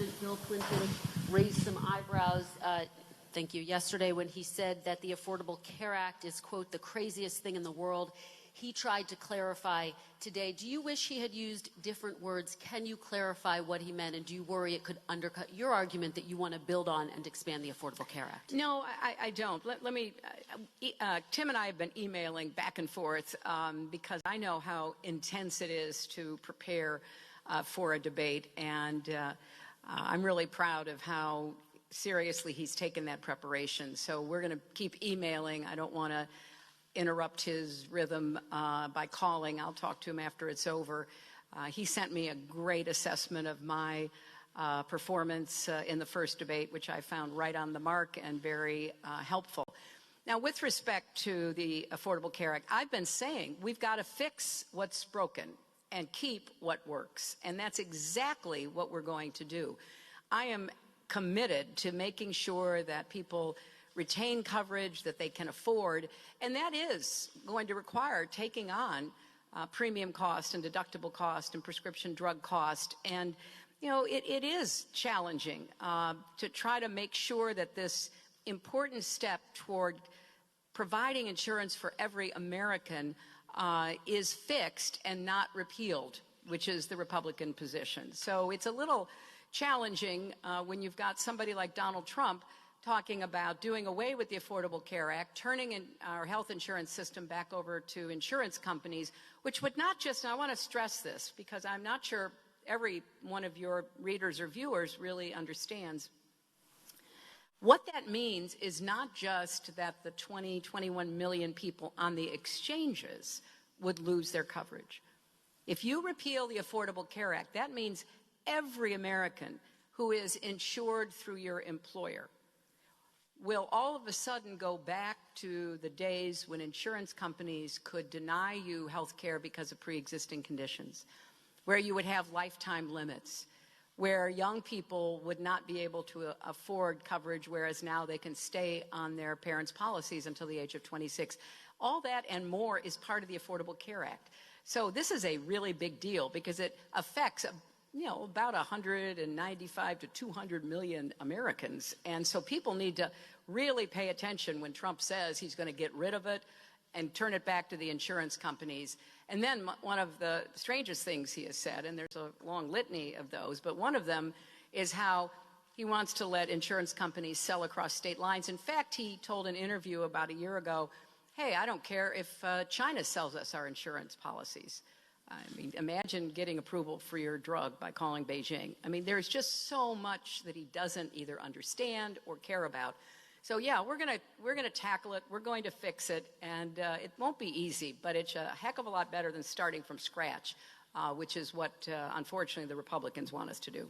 President Bill Clinton raised some eyebrows, thank you, yesterday when he said that the Affordable Care Act is, quote, the craziest thing in the world. He tried to clarify today. Do you wish he had used different words? Can you clarify what he meant, and do you worry it could undercut your argument that you want to build on and expand the Affordable Care Act? No, I don't. Let me, Tim and I have been emailing back and forth because I know how intense it is to prepare for a debate, and I'm really proud of how seriously he's taken that preparation. So we're going to keep emailing. I don't want to interrupt his rhythm by calling. I'll talk to him after it's over. He sent me a great assessment of my performance in the first debate, which I found right on the mark and very helpful. Now, with respect to the Affordable Care Act, I've been saying we've got to fix what's broken and keep what works. And that's exactly what we're going to do. I am committed to making sure that people retain coverage that they can afford, and that is going to require taking on premium cost and deductible cost and prescription drug cost. And, you know, it is challenging to try to make sure that this important step toward providing insurance for every American is fixed and not repealed, which is the Republican position. So it's a little challenging when you've got somebody like Donald Trump talking about doing away with the Affordable Care Act, turning our health insurance system back over to insurance companies, which would not just, and I want to stress this because I'm not sure every one of your readers or viewers really understands. What that means is not just that the 21 million people on the exchanges would lose their coverage. If you repeal the Affordable Care Act, that means every American who is insured through your employer will all of a sudden go back to the days when insurance companies could deny you health care because of pre-existing conditions, where you would have lifetime limits, where young people would not be able to afford coverage, whereas now they can stay on their parents' policies until the age of 26. All that and more is part of the Affordable Care Act. So this is a really big deal because it affects about 195 to 200 million Americans. And so people need to really pay attention when Trump says he's going to get rid of it and turn it back to the insurance companies. And then one of the strangest things he has said, and there's a long litany of those, but one of them is how he wants to let insurance companies sell across state lines. In fact, he told an interview about a year ago, hey, I don't care if China sells us our insurance policies. I mean, imagine getting approval for your drug by calling Beijing. I mean, there's just so much that he doesn't either understand or care about. So yeah, we're gonna tackle it. We're going to fix it, and it won't be easy, but it's a heck of a lot better than starting from scratch, which is what, unfortunately, the Republicans want us to do.